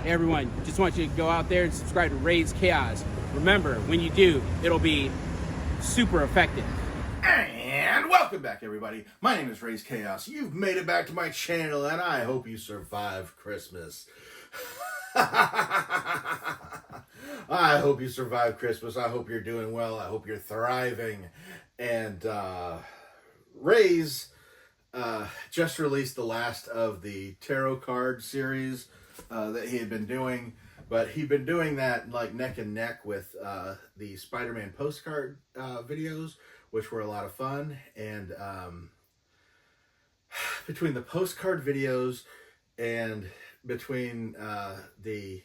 Hey everyone, just want you to go out there and subscribe to Raze Chaos. Remember, when you do, it'll be super effective. And welcome back, everybody. My name is Raze Chaos. You've made it back to my channel, and I hope you survived Christmas. I hope you survived Christmas. I hope you're doing well. I hope you're thriving. And Raze just released the last of the tarot card series that he had been doing. But he'd been doing that like neck and neck with the Spider-Man postcard videos, which were a lot of fun. And between the postcard videos and between the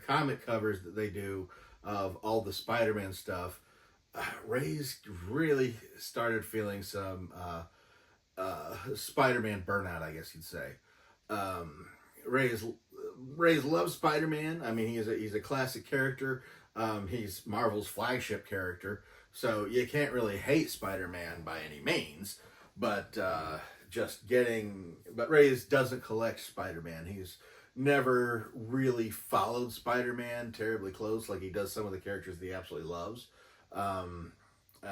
comic covers that they do of all the Spider-Man stuff, Raze really started feeling some Spider-Man burnout, I guess you'd say. Raze loves Spider-Man. I mean, he's a classic character. He's Marvel's flagship character, so you can't really hate Spider-Man by any means. But Raze doesn't collect Spider-Man. He's never really followed Spider-Man terribly close like he does some of the characters that he absolutely loves. I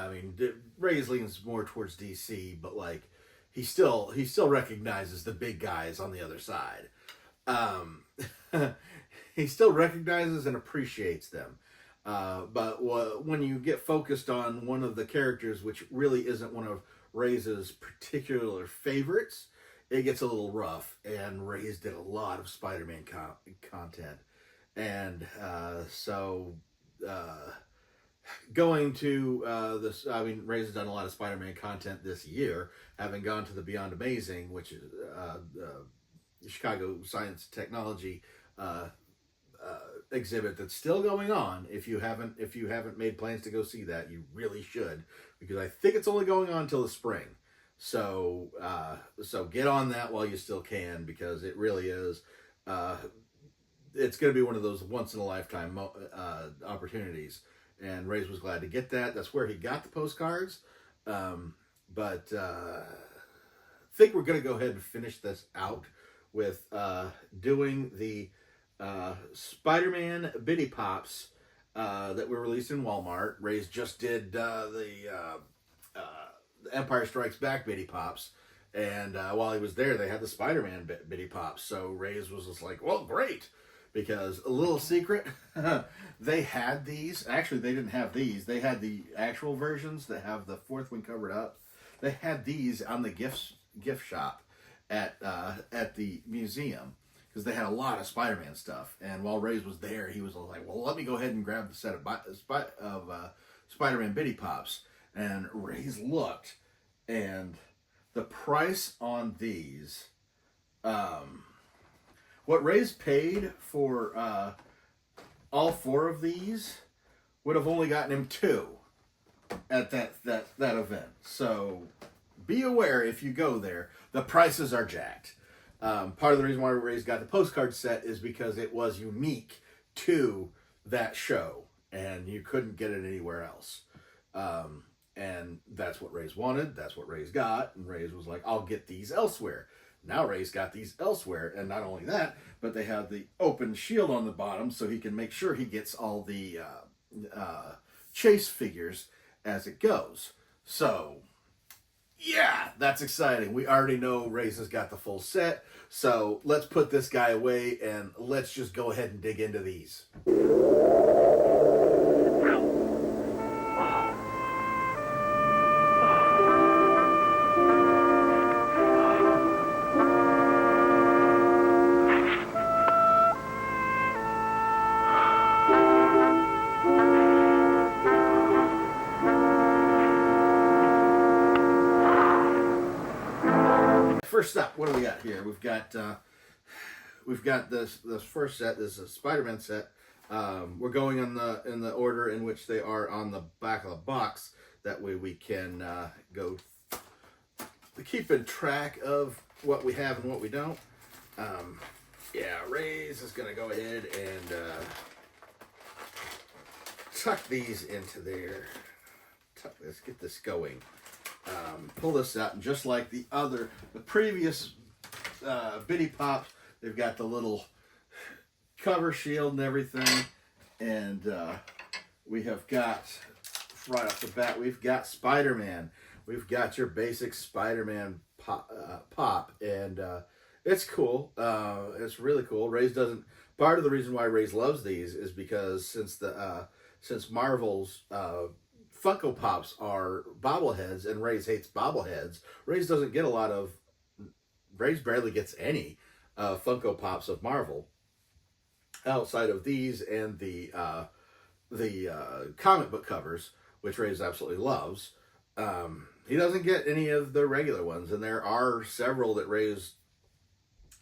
mean, Raze leans more towards DC, but like he still recognizes the big guys on the other side. He still recognizes and appreciates them. But when you get focused on one of the characters, which really isn't one of Raze's particular favorites, it gets a little rough. And Raze did a lot of Spider-Man content. And going to this, I mean, Raze has done a lot of Spider-Man content this year, having gone to the Beyond Amazing, which is Chicago Science and Technology exhibit that's still going on. If you haven't made plans to go see that, you really should, because I think it's only going on until the spring. So get on that while you still can, because it really is. It's going to be one of those once in a lifetime opportunities, and Raze was glad to get that. That's where he got the postcards. But I think we're going to go ahead and finish this out with doing the Spider-Man Bitty Pops that were released in Walmart. Raze just did the Empire Strikes Back Bitty Pops, and while he was there, they had the Spider-Man Bitty Pops. So Raze was just like, well, great, because a little secret, they had these. Actually, they didn't have these. They had the actual versions that have the fourth one covered up. They had these on the gift shop at the museum, because they had a lot of Spider-Man stuff. And while Raze was there, he was like, well, let me go ahead and grab the set of Spider-Man Bitty Pops. And Raze looked, and the price on these, what Raze paid for all four of these would have only gotten him two at that event. So be aware if you go there, the prices are jacked. Part of the reason why Raze got the postcard set is because it was unique to that show, and you couldn't get it anywhere else. And that's what Raze wanted. That's what Raze got. And Raze was like, I'll get these elsewhere. Now Raze got these elsewhere. And not only that, but they have the open shield on the bottom, so he can make sure he gets all the chase figures as it goes. So yeah, that's exciting. We already know Raze has got the full set. So let's put this guy away and let's just go ahead and dig into these. First up, what do we got here? We've got this first set. This is a Spider-Man set. We're going in the order in which they are on the back of the box. That way we can go keeping track of what we have and what we don't. Yeah, Raze is gonna go ahead and tuck these into there. Let's get this going. Pull this out, and just like the previous Bitty Pops they've got the little cover shield and everything. And we have got, right off the bat, we've got Spider-Man. We've got your basic Spider-Man pop, and it's cool. It's really cool. Raze doesn't. Part of the reason why Raze loves these is because since Marvel's Funko Pops are bobbleheads, and Raze hates bobbleheads, Raze doesn't get a lot of. Raze barely gets any Funko Pops of Marvel outside of these and the comic book covers, which Raze absolutely loves. He doesn't get any of the regular ones, and there are several that Raze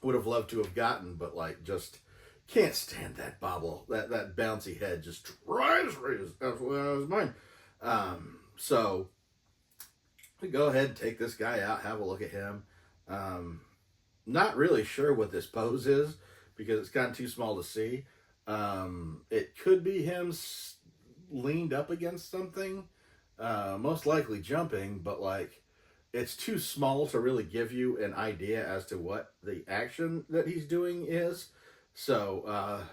would have loved to have gotten, but like just can't stand that that bouncy head just drives Raze. That's what was mine. So we go ahead and take this guy out, have a look at him. Not really sure what this pose is because it's gotten too small to see. It could be him leaned up against something, most likely jumping, but like it's too small to really give you an idea as to what the action that he's doing is. So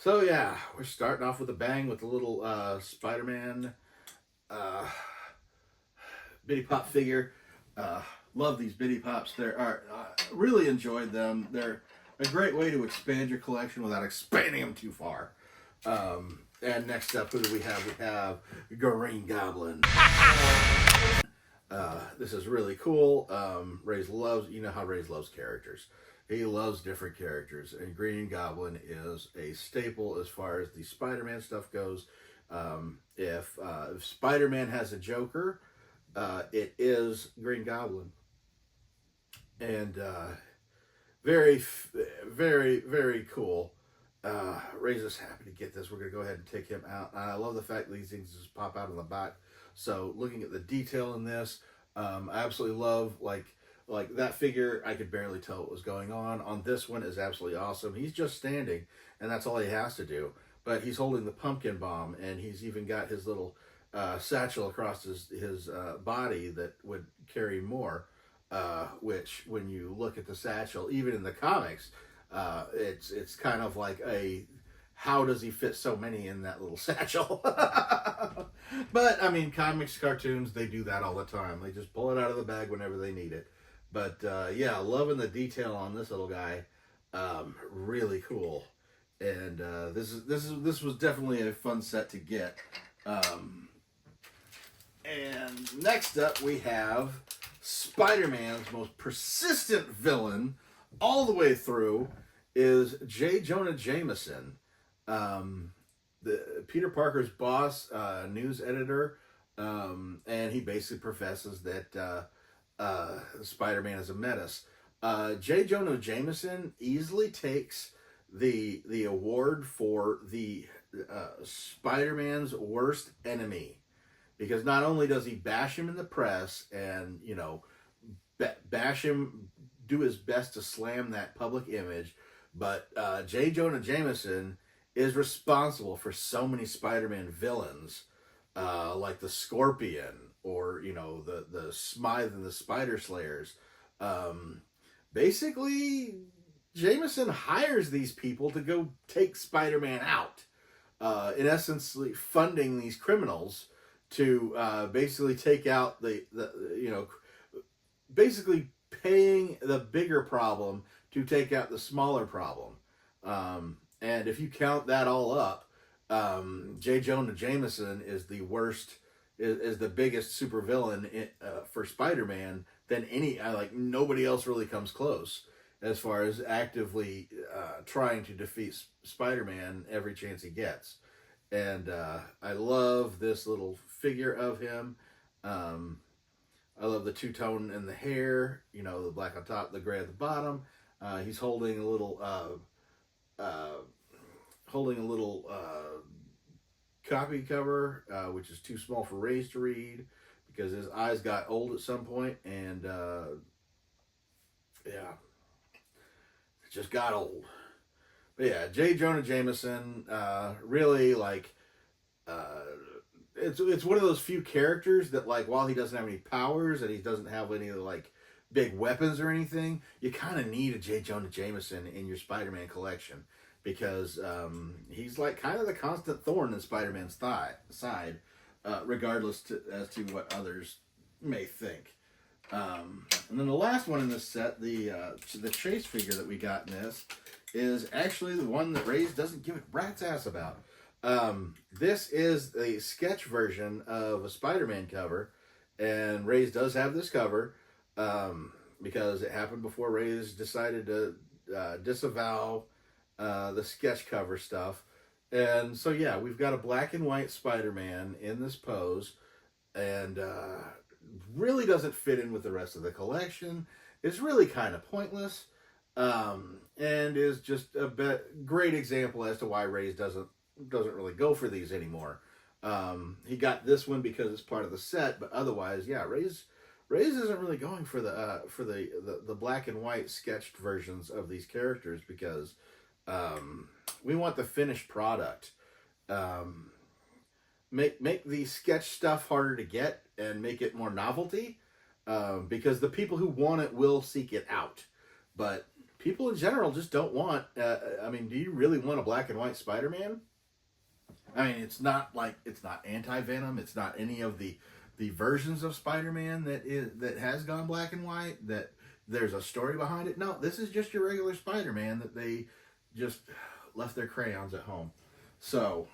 yeah, we're starting off with a bang with the little Spider-Man Bitty Pop figure. Love these Bitty Pops. Really enjoyed them. They're a great way to expand your collection without expanding them too far. And next up, who do we have? We have Green Goblin. This is really cool. Raze loves, you know how Raze loves characters. He loves different characters, and Green Goblin is a staple as far as the Spider-Man stuff goes. If Spider-Man has a Joker, it is Green Goblin. And very, very, very cool. Raze is happy to get this. We're going to go ahead and take him out. I love the fact that these things just pop out on the back. So looking at the detail in this, I absolutely love, like that figure, I could barely tell what was going on. On this one is absolutely awesome. He's just standing, and that's all he has to do. But he's holding the pumpkin bomb, and he's even got his little satchel across his body that would carry more. Which, when you look at the satchel, even in the comics, it's kind of like how does he fit so many in that little satchel? But I mean, comics, cartoons, they do that all the time. They just pull it out of the bag whenever they need it. But yeah, loving the detail on this little guy. Really cool. And this was definitely a fun set to get. And next up we have Spider-Man's most persistent villain all the way through is J. Jonah Jameson, the Peter Parker's boss, news editor, and he basically professes that Spider-Man is a menace. J. Jonah Jameson easily takes the award for the Spider-Man's worst enemy. Because not only does he bash him in the press and, you know, bash him, do his best to slam that public image, but J. Jonah Jameson is responsible for so many Spider-Man villains, like the Scorpion or, you know, the Smythe and the Spider Slayers. Basically, Jameson hires these people to go take Spider-Man out. In essence, funding these criminals to basically take out the basically paying the bigger problem to take out the smaller problem. And if you count that all up, J. Jonah Jameson is the worst, is the biggest supervillain for Spider-Man than any, nobody else really comes close as far as actively trying to defeat Spider-Man every chance he gets. And I love this little figure of him. I love the two-tone in the hair, you know, the black on top, the gray at the bottom. He's holding a little copy cover, which is too small for Raze to read because his eyes got old at some point, and yeah, it just got old. But yeah, J. Jonah Jameson, really it's one of those few characters that while he doesn't have any powers and he doesn't have any of the big weapons or anything, you kind of need a J. Jonah Jameson in your Spider-Man collection, because he's like kind of the constant thorn in Spider-Man's side, regardless as to what others may think. And then the last one in this set, the Chase figure that we got in this, is actually the one that Raze doesn't give a rat's ass about. This is a sketch version of a Spider-Man cover, and Raze does have this cover, because it happened before Raze decided to disavow the sketch cover stuff. And so yeah, we've got a black and white Spider-Man in this pose, and really doesn't fit in with the rest of the collection. It's really kind of pointless, and is just a great example as to why Raze doesn't really go for these anymore. He got this one because it's part of the set, but otherwise, yeah, Raze isn't really going for the black and white sketched versions of these characters, because we want the finished product. Make the sketch stuff harder to get and make it more novelty, because the people who want it will seek it out. But people in general just don't want. I mean, do you really want a black and white Spider-Man? I mean, it's not Anti-Venom. It's not any of the versions of Spider-Man that has gone black and white, that there's a story behind it. No, this is just your regular Spider-Man that they just left their crayons at home. So,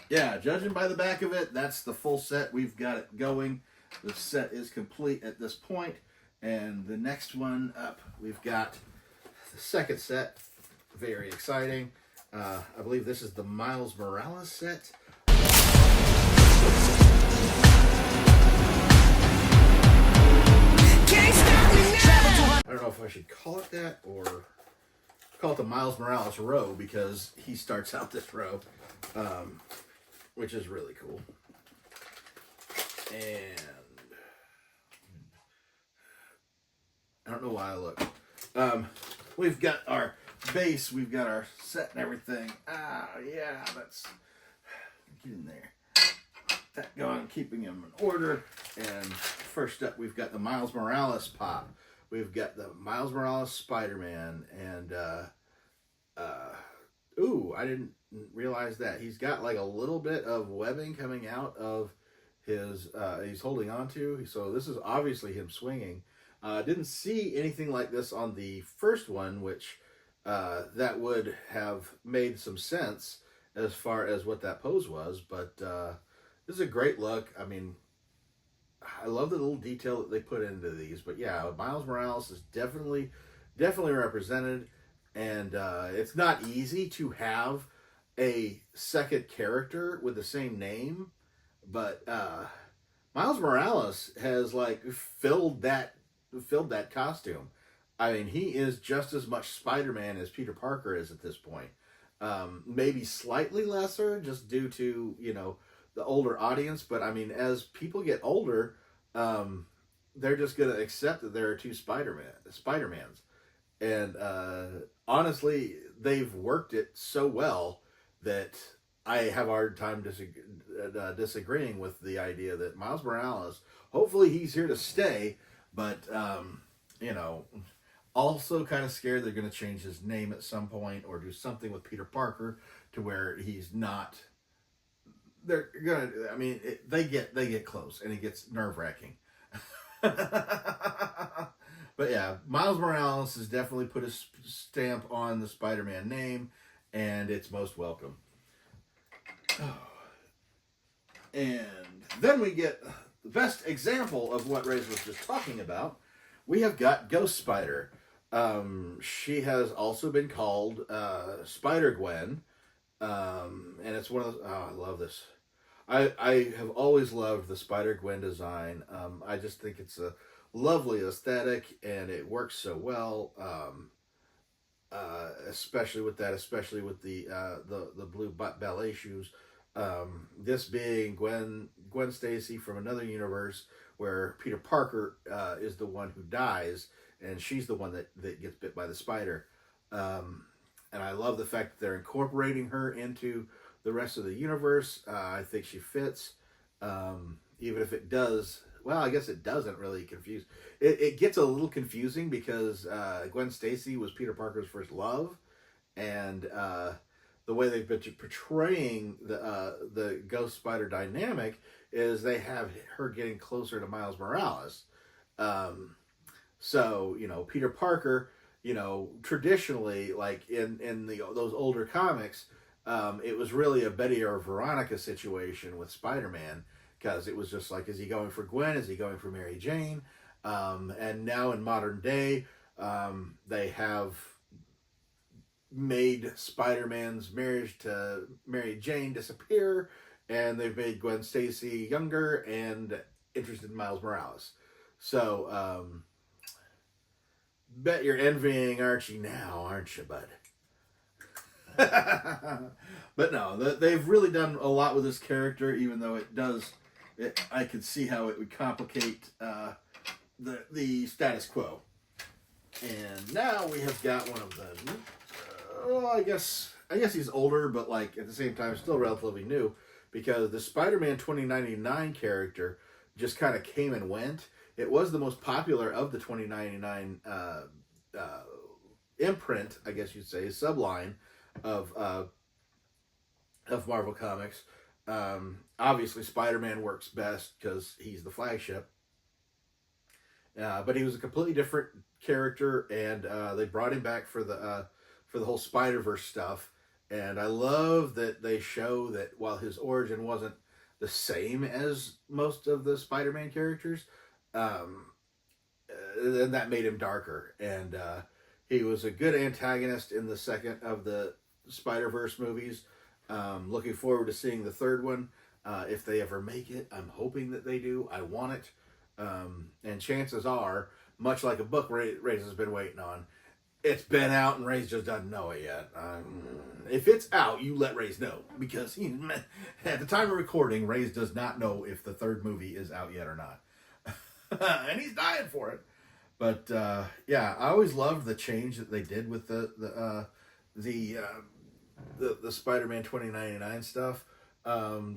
yeah, judging by the back of it, that's the full set. We've got it going. The set is complete at this point. And the next one up, we've got the second set. Very exciting. I believe this is the Miles Morales set. I don't know if I should call it that or call it the Miles Morales row, because he starts out this row, which is really cool. And I don't know why I look. We've got our base, we've got our set and everything. Yeah, that's, get in there. That going, keeping them in order. And first up, we've got the Miles Morales pop. We've got the Miles Morales Spider-Man, and ooh, I didn't realize that he's got like a little bit of webbing coming out of his he's holding on to. So this is obviously him swinging. Didn't see anything like this on the first one, which that would have made some sense as far as what that pose was. But this is a great look. I mean, I love the little detail that they put into these. But yeah, Miles Morales is definitely represented. And it's not easy to have a second character with the same name. But Miles Morales has like filled that costume. I mean, he is just as much Spider-Man as Peter Parker is at this point. Maybe slightly lesser, just due to, you know, the older audience. But I mean, as people get older, they're just going to accept that there are two Spider-Mans. And honestly, they've worked it so well that I have a hard time disagreeing with the idea that Miles Morales, hopefully he's here to stay, but, you know, also kind of scared they're going to change his name at some point or do something with Peter Parker to where he's not. They're going to, I mean, they get close and it gets nerve-wracking. But yeah, Miles Morales has definitely put a stamp on the Spider-Man name, and it's most welcome. And then we get the best example of what Raze was just talking about. We have got Ghost Spider. She has also been called Spider-Gwen, and it's one of those. Oh, I love this. I have always loved the Spider-Gwen design. I just think it's a lovely aesthetic, and it works so well. Especially with the blue ballet shoes. This being Gwen Stacy from another universe where Peter Parker is the one who dies, and she's the one that gets bit by the spider. And I love the fact that they're incorporating her into the rest of the universe. I think she fits. Even if it does, well, I guess it doesn't really confuse. It gets a little confusing because Gwen Stacy was Peter Parker's first love, and the way they've been portraying the Ghost Spider dynamic is they have her getting closer to Miles Morales. So Peter Parker, traditionally, like in those older comics, it was really a Betty or Veronica situation with Spider-Man, because it was just like, is he going for Gwen? Is he going for Mary Jane? And now in modern day, they have made Spider-Man's marriage to Mary Jane disappear, and they've made Gwen Stacy younger and interested in Miles Morales. So, bet you're envying Archie now, aren't you, bud? But no, they've really done a lot with this character, even though I could see how it would complicate the status quo. And now we have got one of them. I guess he's older, but like at the same time still relatively new, because the Spider-Man 2099 character just kind of came and went. It was the most popular of the 2099 imprint, I guess you'd say, subline of Marvel Comics. Obviously, Spider-Man works best because he's the flagship. But he was a completely different character, and they brought him back for the whole Spider-Verse stuff. And I love that they show that while his origin wasn't the same as most of the Spider-Man characters, then that made him darker. And he was a good antagonist in the second of the Spider-Verse movies. Looking forward to seeing the third one. If they ever make it, I'm hoping that they do. I want it. And chances are, much like a book Raze has been waiting on, it's been out and Raze just doesn't know it yet. If it's out, you let Raze know. Because at the time of recording, Raze does not know if the third movie is out yet or not. And he's dying for it. But yeah, I always loved the change that they did with the Spider-Man 2099 stuff.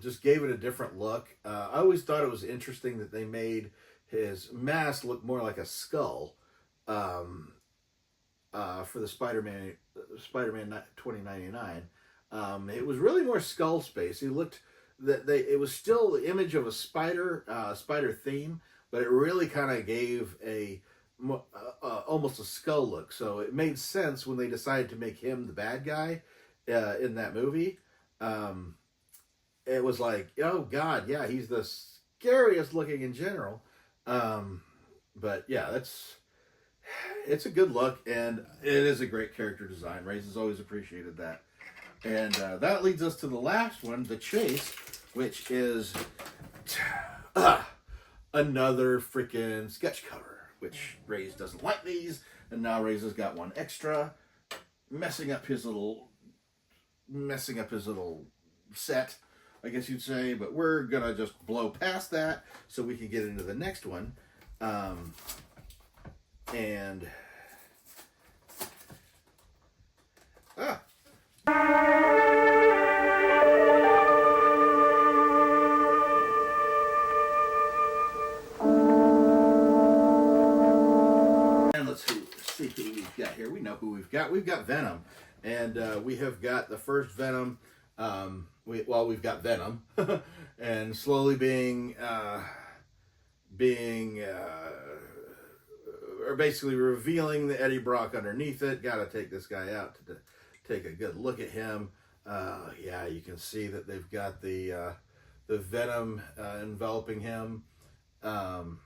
Just gave it a different look. I always thought it was interesting that they made his mask look more like a skull for the Spider-Man 2099. It was really more skull space. It was still the image of a spider theme, but it really kind of gave almost a skull look. So it made sense when they decided to make him the bad guy in that movie. It was like, oh god, yeah, he's the scariest looking in general. But yeah, it's a good look, and it is a great character design. Raze has always appreciated that. And that leads us to the last one, The Chase, which is another freaking sketch cover, which Raze doesn't like these, and now Raze has got one extra, messing up his little set, I guess you'd say. But we're gonna just blow past that so we can get into the next one. And let's see who we've got here. We know who we've got. We've got Venom, and we have got the first Venom. We've got Venom, and slowly or basically revealing the Eddie Brock underneath it. Got to take this guy out to take a good look at him. Yeah, you can see that they've got the Venom enveloping him, and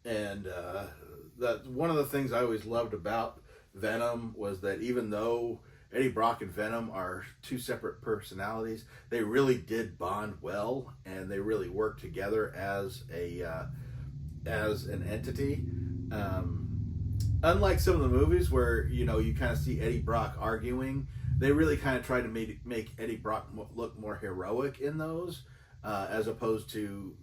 that one of the things I always loved about Venom was that even though Eddie Brock and Venom are two separate personalities, they really did bond well, and they really worked together as an entity. Unlike some of the movies where you kind of see Eddie Brock arguing, they really kind of tried to make Eddie Brock look more heroic in those, as opposed to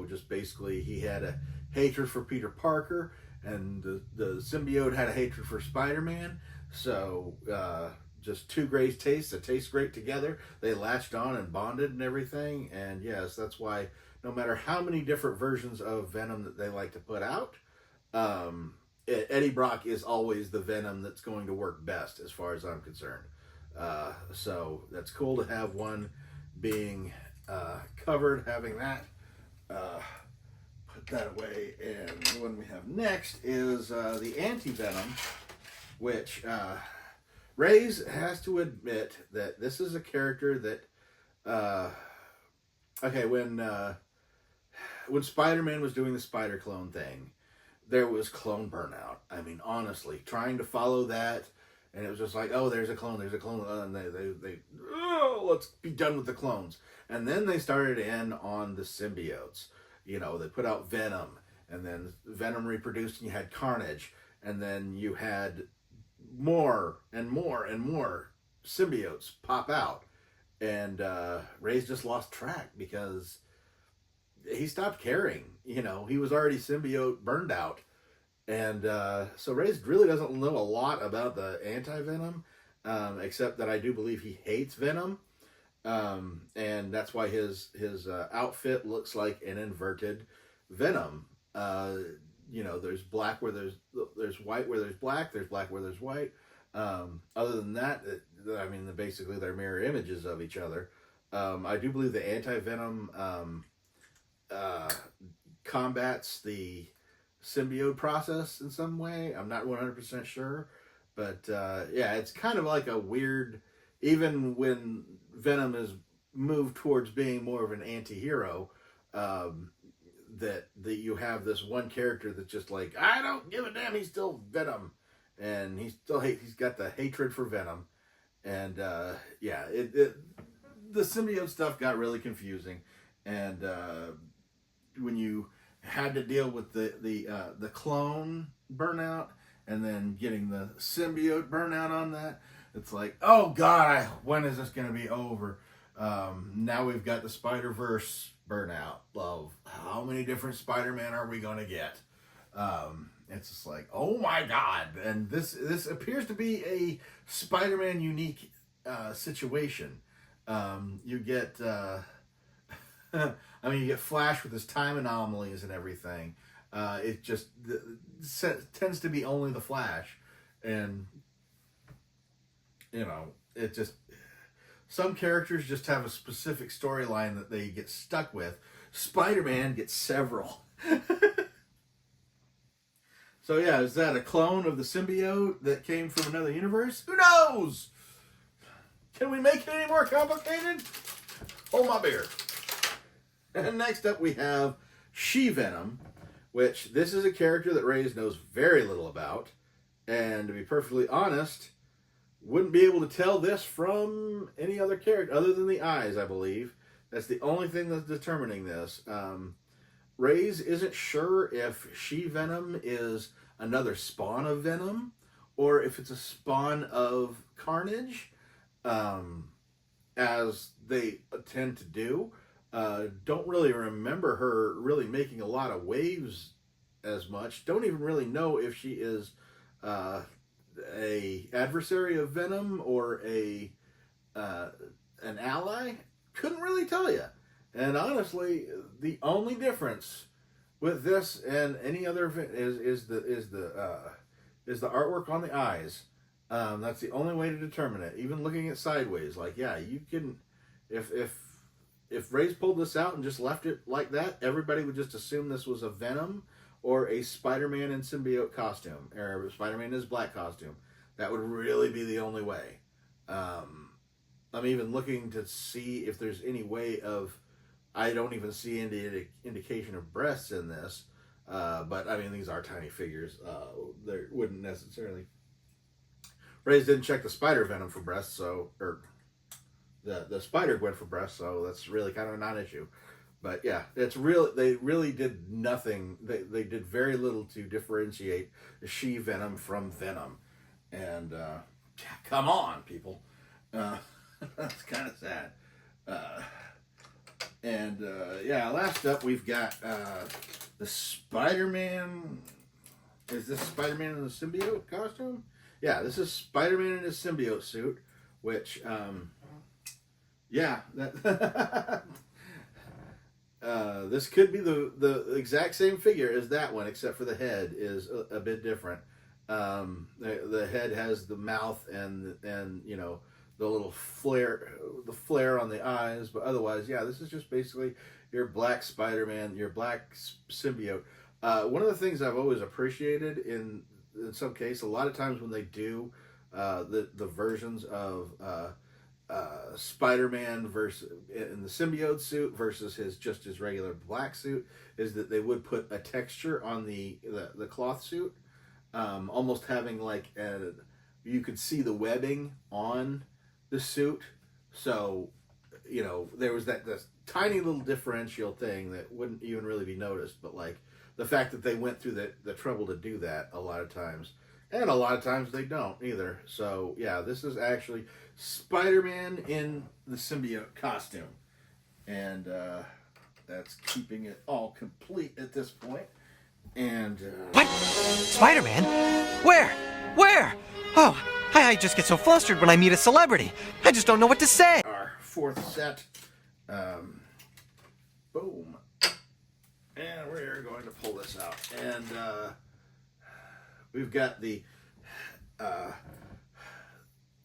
just basically he had a hatred for Peter Parker, and the symbiote had a hatred for Spider-Man. So just two great tastes that taste great together. They latched on and bonded and everything. And yes, that's why no matter how many different versions of Venom that they like to put out, Eddie Brock is always the Venom that's going to work best as far as I'm concerned. So that's cool to have one being covered, having that. Put that away. And the one we have next is the Anti-Venom, which Raze has to admit that this is a character that, okay, when Spider-Man was doing the spider clone thing, there was clone burnout. I mean, honestly, trying to follow that, and it was just like, oh, there's a clone, and they let's be done with the clones. And then they started in on the symbiotes. You know, they put out Venom, and then Venom reproduced, and you had Carnage, and then you had more and more and more symbiotes pop out. And Raze just lost track because he stopped caring. You know, he was already symbiote burned out. And so Raze really doesn't know a lot about the Anti-Venom, except that I do believe he hates Venom. And that's why his outfit looks like an inverted Venom. You know, there's black where there's white where there's black where there's white. Other than that, I mean, basically they're mirror images of each other. I do believe the Anti-Venom combats the symbiote process in some way. I'm not 100% sure, but yeah, it's kind of like a weird, even when Venom is moved towards being more of an anti-hero, that you have this one character that's just like, I don't give a damn, he's still Venom, and he's got the hatred for Venom. And yeah, the symbiote stuff got really confusing, and when you had to deal with the clone burnout and then getting the symbiote burnout on that, it's like, oh god, when is this going to be over? Now we've got the Spider-Verse burnout of how many different Spider-Man are we going to get? It's just like, oh my god. And this appears to be a Spider-Man unique situation. You get I mean, you get Flash with his time anomalies and everything. It just tends to be only the Flash. And, you know, it just... Some characters just have a specific storyline that they get stuck with. Spider-Man gets several. So yeah, is that a clone of the symbiote that came from another universe? Who knows? Can we make it any more complicated? Hold my beer. And next up we have She-Venom, which this is a character that Raze knows very little about. And to be perfectly honest, wouldn't be able to tell this from any other character other than the eyes, I believe. That's the only thing that's determining this. Raze isn't sure if She-Venom is another spawn of Venom or if it's a spawn of Carnage, as they tend to do. Don't really remember her really making a lot of waves as much. Don't even really know if she is a adversary of Venom or an ally. Couldn't really tell you. And honestly, the only difference with this and any other is the artwork on the eyes. That's the only way to determine it. Even looking at sideways, like, yeah, you can. If Raze pulled this out and just left it like that, everybody would just assume this was a Venom or a Spider-Man in symbiote costume, or Spider-Man in his black costume. That would really be the only way. I'm even looking to see if there's any way of... I don't even see any indication of breasts in this. But, I mean, these are tiny figures. They wouldn't necessarily... Raze didn't check the Spider-Venom for breasts, so... Or the Spider-Gwen for breasts, so that's really kind of a non-issue. But, yeah, it's real. They really did nothing. They did very little to differentiate the She-Venom from Venom. And, come on, people. That's kind of sad. Yeah, last up we've got the Spider-Man. Is this Spider-Man in the symbiote costume? Yeah, this is Spider-Man in his symbiote suit. which, yeah, that this could be the exact same figure as that one, except for the head is a bit different. The head has the mouth and you know, the little flare on the eyes, but otherwise, yeah, this is just basically your black Spider-Man, your black symbiote. One of the things I've always appreciated in some case, a lot of times when they do the versions of Spider-Man versus in the symbiote suit versus his regular black suit, is that they would put a texture on the cloth suit, almost having like you could see the webbing on the suit. So, you know, there was this tiny little differential thing that wouldn't even really be noticed, but like the fact that they went through the trouble to do that a lot of times, and a lot of times they don't either. So yeah, this is actually Spider-Man in the symbiote costume, and that's keeping it all complete at this point. And what? Spider-Man? Where? Oh, I just get so flustered when I meet a celebrity. I just don't know what to say. Our fourth set. Boom. And we're going to pull this out. And we've got the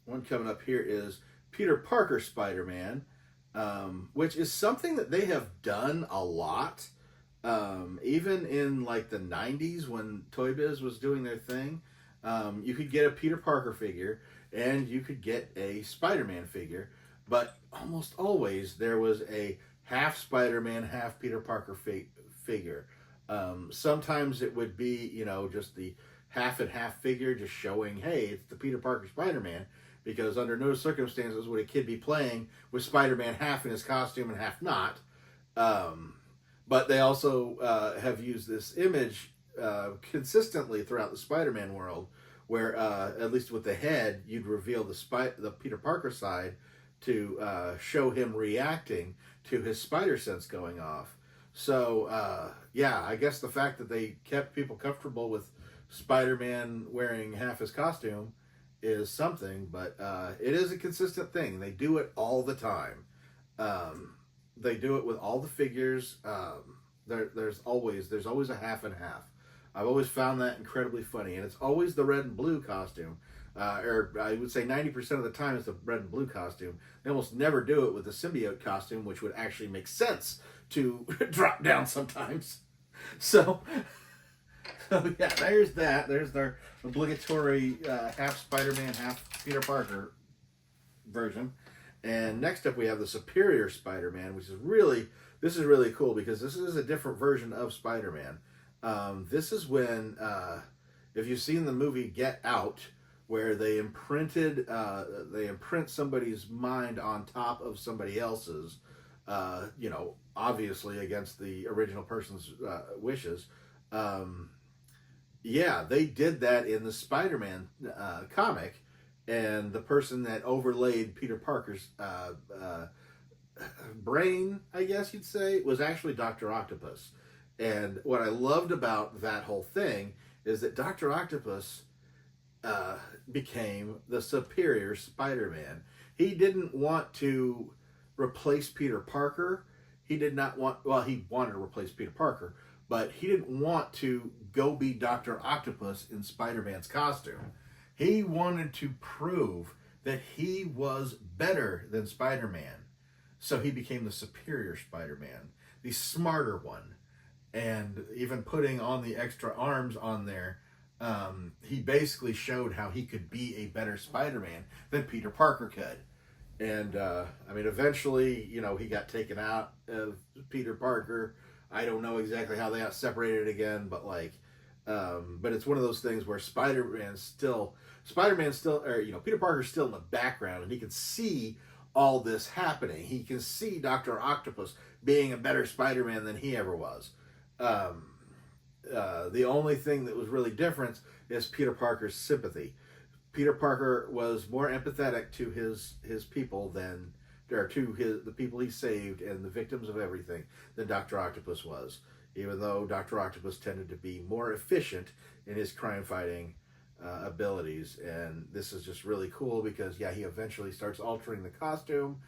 one coming up here is Peter Parker Spider-Man, which is something that they have done a lot. Even in like the 90s when Toy Biz was doing their thing, you could get a Peter Parker figure and you could get a Spider-Man figure, but almost always there was a half Spider-Man, half Peter Parker figure. Sometimes it would be, you know, just the half and half figure just showing, hey, it's the Peter Parker Spider-Man, because under no circumstances would a kid be playing with Spider-Man half in his costume and half not. But they also have used this image consistently throughout the Spider-Man world, where at least with the head, you'd reveal the Peter Parker side to show him reacting to his spider sense going off. So yeah, I guess the fact that they kept people comfortable with Spider-Man wearing half his costume is something, but it is a consistent thing. They do it all the time. They do it with all the figures. There's always a half and half. I've always found that incredibly funny, and it's always the red and blue costume. Or I would say 90% of the time it's the red and blue costume. They almost never do it with the symbiote costume, which would actually make sense to drop down sometimes. So yeah, there's that. There's their obligatory half Spider-Man, half Peter Parker version. And next up we have the Superior Spider-Man, which is really cool because this is a different version of Spider-Man. This is when, if you've seen the movie Get Out, where they imprint somebody's mind on top of somebody else's, you know, obviously against the original person's wishes. Yeah, they did that in the Spider-Man comic, and the person that overlaid Peter Parker's brain, I guess you'd say, was actually Dr. Octopus. And what I loved about that whole thing is that Dr. Octopus became the Superior Spider-Man. He didn't want to replace Peter Parker. He did not want, well, he wanted to replace Peter Parker, but he didn't want to go be Dr. Octopus in Spider-Man's costume. He wanted to prove that he was better than Spider-Man. So he became the Superior Spider-Man, the smarter one. And even putting on the extra arms on there, he basically showed how he could be a better Spider-Man than Peter Parker could. And, I mean, eventually, you know, he got taken out of Peter Parker. I don't know exactly how they got separated again, but like, but it's one of those things where Spider-Man's still, or, you know, Peter Parker's still in the background, and he can see all this happening. He can see Dr. Octopus being a better Spider-Man than he ever was. The only thing that was really different is Peter Parker's sympathy. Peter Parker was more empathetic to his people than, or to the people he saved and the victims of everything, than Dr. Octopus was. Even though Dr. Octopus tended to be more efficient in his crime fighting, abilities, and this is just really cool because yeah, he eventually starts altering the costume,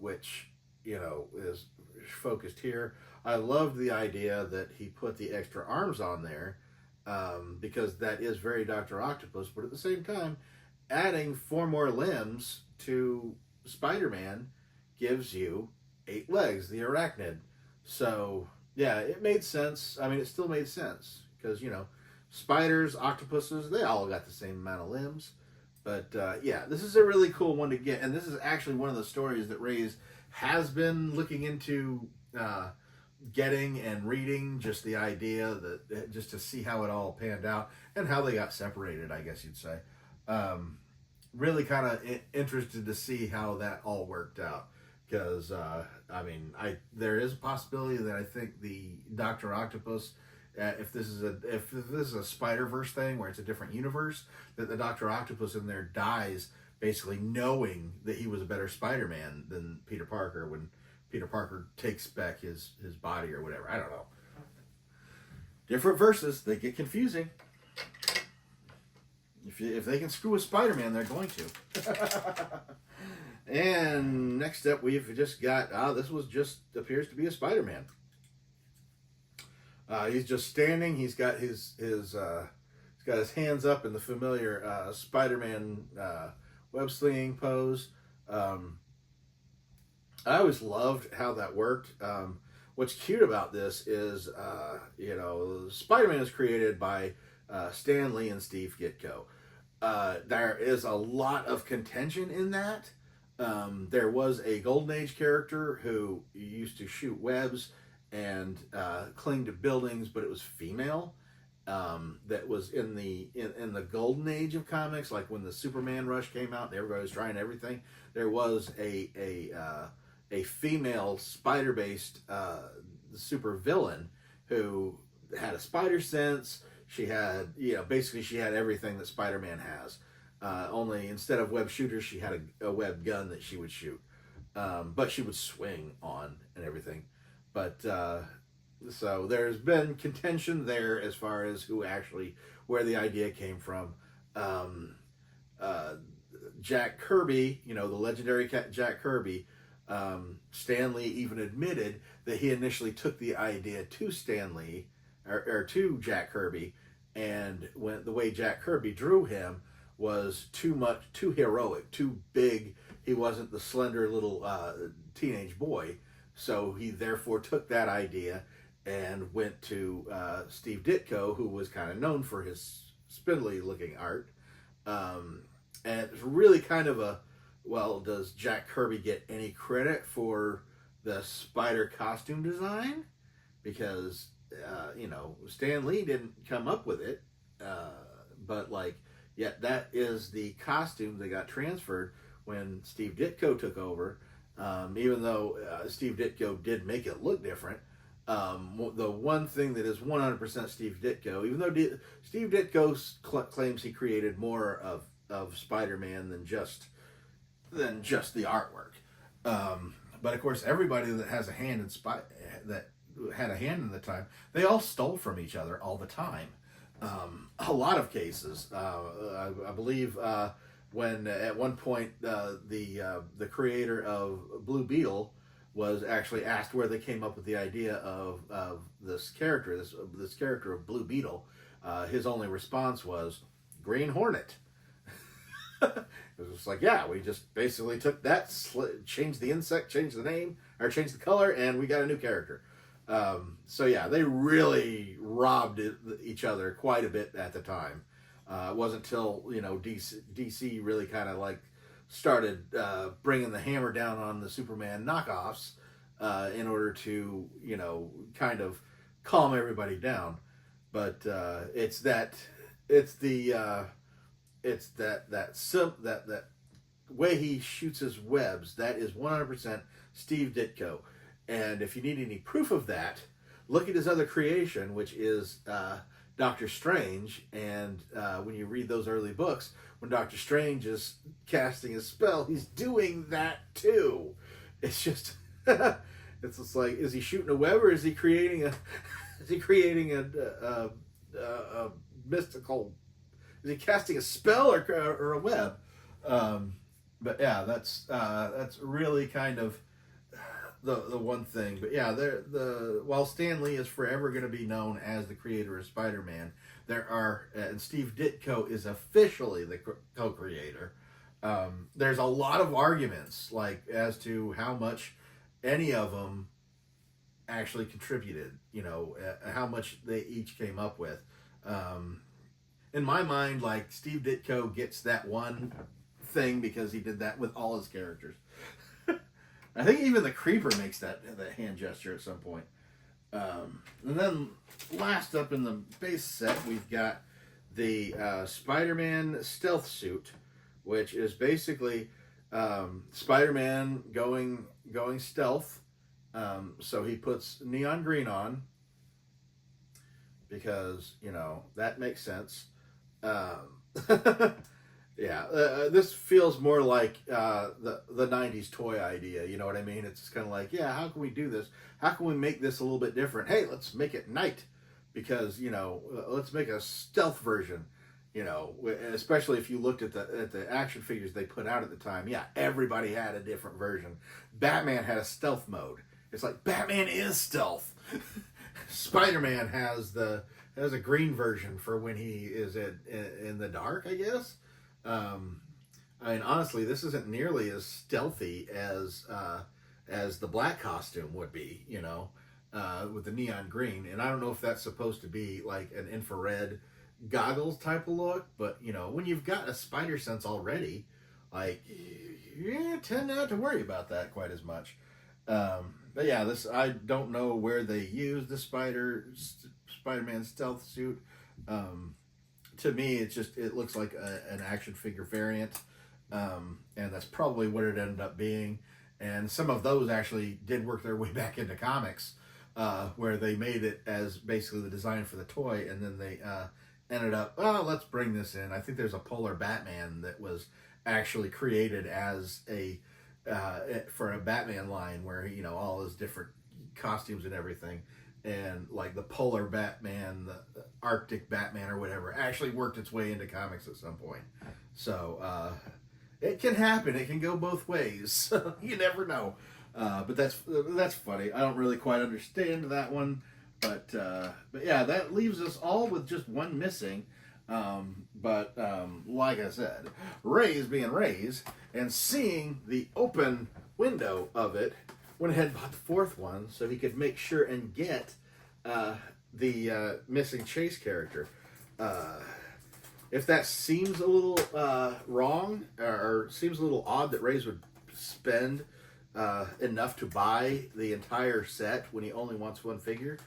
which is focused here. I loved the idea that he put the extra arms on there, because that is very Dr. Octopus, but at the same time, adding 4 more limbs to Spider-Man gives you 8 legs, the arachnid. So yeah, it made sense. I mean, it still made sense because spiders, octopuses, they all got the same amount of limbs. But yeah, this is a really cool one to get, and this is actually one of the stories that Raze has been looking into getting and reading, just the idea that just to see how it all panned out and how they got separated, I guess you'd say. Really kind of interested to see how that all worked out, because I mean, there is a possibility that I think the Dr. Octopus, if this is a Spider-Verse thing where it's a different universe, that the Dr. Octopus in there dies basically knowing that he was a better Spider-Man than Peter Parker when Peter Parker takes back his body or whatever. I don't know. Different verses, they get confusing. If they can screw with Spider-Man, they're going to. And next up, we've just got this appears to be a Spider-Man. He's just standing. He's got his hands up in the familiar Spider-Man web slinging pose. I always loved how that worked. What's cute about this is, Spider-Man was created by Stan Lee and Steve Ditko. There is a lot of contention in that. There was a Golden Age character who used to shoot webs and cling to buildings, but it was female. That was in the Golden Age of comics, like when the Superman rush came out and everybody was trying everything. There was a female spider-based super villain who had a spider sense. She had, basically she had everything that Spider-Man has. Only instead of web shooters, she had a web gun that she would shoot. But she would swing on and everything. But so there's been contention there as far as where the idea came from. Jack Kirby, the legendary Jack Kirby, Stan Lee even admitted that he initially took the idea to Stan Lee, or to Jack Kirby, and when the way Jack Kirby drew him was too heroic, too big. He wasn't the slender little teenage boy, so he therefore took that idea and went to Steve Ditko, who was kind of known for his spindly looking art, and it's really kind of does Jack Kirby get any credit for the spider costume design? Because, Stan Lee didn't come up with it, but that is the costume that got transferred when Steve Ditko took over, even though Steve Ditko did make it look different. The one thing that is 100% Steve Ditko, even though Steve Ditko claims he created more of Spider-Man than just the artwork. But of course, everybody that has a hand that had a hand in the time, they all stole from each other all the time. A lot of cases, I believe, when at one point the creator of Blue Beetle was actually asked where they came up with the idea of this character of Blue Beetle, his only response was Green Hornet. It was just like, yeah, we just basically took that, changed the insect, changed the name, or changed the color, and we got a new character. So yeah, they really robbed each other quite a bit at the time. It wasn't until DC really kind of started bringing the hammer down on the Superman knockoffs in order to kind of calm everybody down. But it's that way he shoots his webs. That is 100% Steve Ditko. And if you need any proof of that, look at his other creation, which is Doctor Strange. And when you read those early books, when Doctor Strange is casting his spell, he's doing that too. It's just, it's just like, is he shooting a web, or is he creating a mystical is he casting a spell or a web? But yeah, that's really kind of the one thing. But yeah, while Stan Lee is forever going to be known as the creator of Spider-Man, there are and Steve Ditko is officially the co-creator. There's a lot of arguments like as to how much any of them actually contributed. How much they each came up with. In my mind, like Steve Ditko gets that one thing because he did that with all his characters. I think even the Creeper makes that hand gesture at some point. And then last up in the base set, we've got the Spider-Man stealth suit, which is basically Spider-Man going stealth. So he puts neon green on because that makes sense. Yeah, this feels more like the 90s toy idea, you know what I mean? It's just kind of like, yeah, how can we do this? How can we make this a little bit different? Hey, let's make it night because, let's make a stealth version, especially if you looked at the action figures they put out at the time. Yeah, everybody had a different version. Batman had a stealth mode. It's like, Batman is stealth. Spider-Man has a green version for when he is in the dark, I guess. I mean, honestly, this isn't nearly as stealthy as the black costume would be, with the neon green. And I don't know if that's supposed to be like an infrared goggles type of look, but when you've got a spider sense already, like you tend not to worry about that quite as much. But yeah, I don't know where they use the Spider-Man stealth suit. To me, it looks like an action figure variant, and that's probably what it ended up being. And some of those actually did work their way back into comics, where they made it as basically the design for the toy, and then they ended up, let's bring this in. I think there's a Polar Batman that was actually created as for a Batman line where all his different costumes and everything. And like the Polar Batman, the Arctic Batman or whatever actually worked its way into comics at some point. So it can happen. It can go both ways. You never know. But that's funny. I don't really quite understand that one. But yeah, that leaves us all with just one missing. But like I said, Raze being Raze and seeing the open window of it, went ahead and bought the fourth one so he could make sure and get the missing Chase character. If that seems a little wrong or seems a little odd that Raze would spend enough to buy the entire set when he only wants one figure,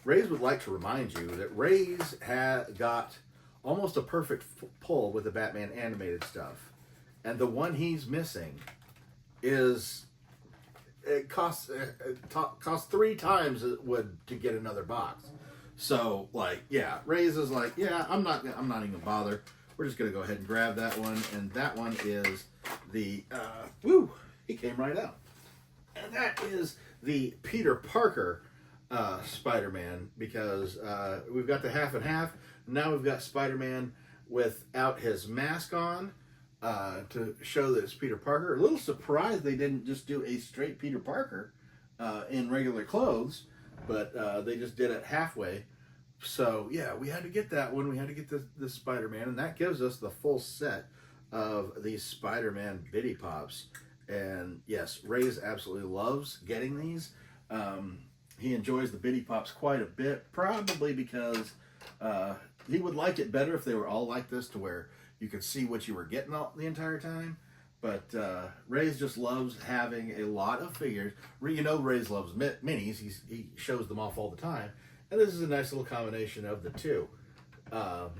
Raze would like to remind you that Raze had got almost a perfect pull with the Batman animated stuff, and the one he's missing it costs 3 times it would to get another box. So like, yeah, Raze is like, yeah, I'm not even gonna bother. We're just gonna go ahead and grab that one, and that one is the he came right out, and that is the Peter Parker Spider-Man, because we've got the half and half. Now we've got Spider-Man without his mask on. To show that it's Peter Parker. A little surprised they didn't just do a straight Peter Parker in regular clothes, but they just did it halfway. So yeah, we had to get that one. We had to get this Spider-Man, and that gives us the full set of these Spider-Man Bitty Pops. And yes, Raze absolutely loves getting these. He enjoys the Bitty Pops quite a bit, probably because he would like it better if they were all like this, to where you could see what you were getting the entire time. But Raze just loves having a lot of figures. Raze loves minis. He shows them off all the time. And this is a nice little combination of the two.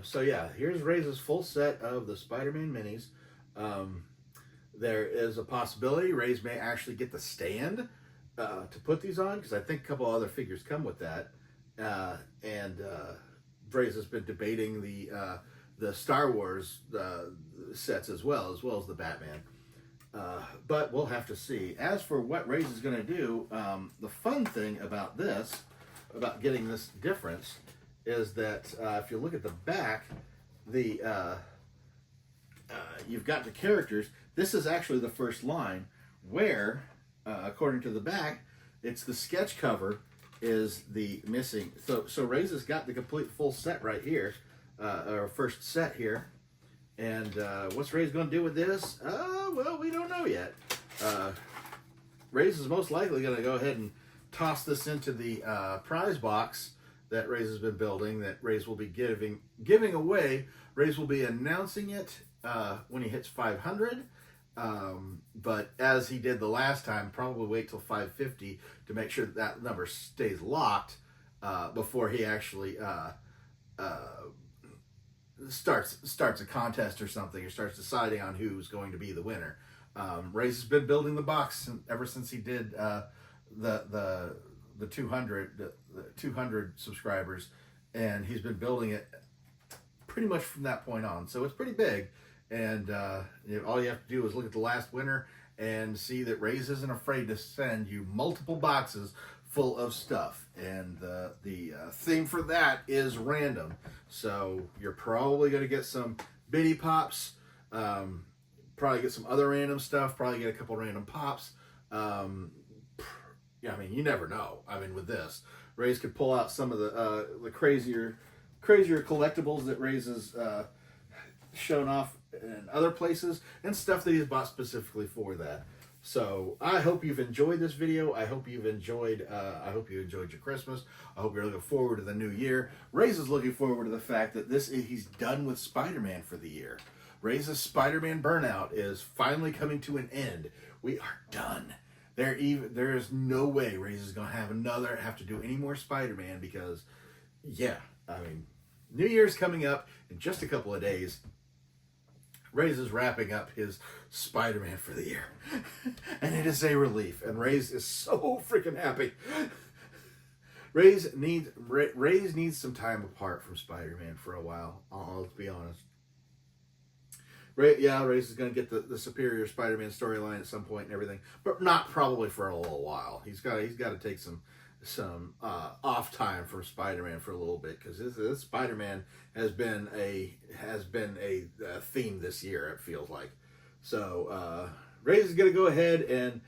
So yeah, here's Raze's full set of the Spider-Man minis. There is a possibility Raze may actually get the stand to put these on, because I think a couple other figures come with that. And Raze has been debating the Star Wars sets as well as the Batman. But we'll have to see. As for what Raze is going to do, the fun thing about getting this difference is that if you look at the back, the you've got the characters. This is actually the first line where, according to the back, it's the sketch cover is the missing. So Raze has got the complete full set right here, or first set here. And what's Raze going to do with this? Well, we don't know yet. Raze is most likely going to go ahead and toss this into the prize box that Raze has been building, that Raze will be giving away. Raze will be announcing it when he hits 500. But as he did the last time, probably wait till 550 to make sure that number stays locked before he actually starts a contest or something, or starts deciding on who's going to be the winner. Raze has been building the box ever since he did the 200 subscribers, and he's been building it pretty much from that point on. So it's pretty big, and all you have to do is look at the last winner and see that Raze isn't afraid to send you multiple boxes full of stuff, and the theme for that is random. So you're probably going to get some bitty pops, probably get some other random stuff, probably get a couple random pops. Yeah, I mean, you never know. I mean, with this, Raze could pull out some of the crazier collectibles that Raze has shown off in other places, and stuff that he's bought specifically for that. So I hope you've enjoyed this video. I hope you enjoyed your Christmas. I hope you're looking forward to the new year. Raze is looking forward to the fact that he's done with Spider-Man for the year. Raze's Spider-Man burnout is finally coming to an end. We are done. There is no way Raze is going to have to do any more Spider-Man, because, yeah, I mean, New Year's coming up in just a couple of days. Raze is wrapping up his Spider-Man for the year. And it is a relief. And Raze is so freaking happy. Raze needs some time apart from Spider-Man for a while. I'll be honest. Raze is going to get the Superior Spider-Man storyline at some point and everything, but not probably for a little while. He's got to take some off time from Spider-Man for a little bit, because this Spider-Man has been a theme this year, it feels like. So Raze is going to go ahead and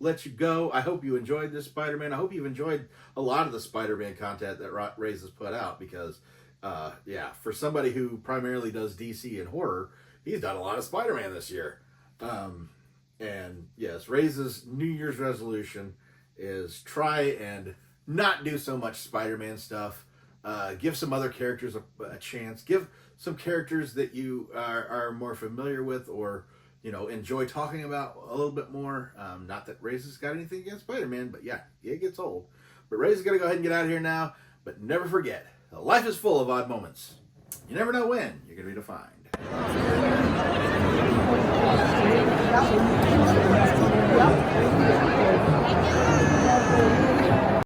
let you go. I hope you enjoyed this Spider-Man. I hope you've enjoyed a lot of the Spider-Man content that Raze has put out, because for somebody who primarily does DC and horror, he's done a lot of Spider-Man this year. And yes, Raze's New Year's resolution is try and not do so much Spider-Man stuff. Give some other characters a chance. Give some characters that you are more familiar with, or enjoy talking about a little bit more. Not that Raze has got anything against Spider-Man, but yeah, it gets old. But Raze is going to go ahead and get out of here now. But never forget, life is full of odd moments. You never know when you're going to be defined.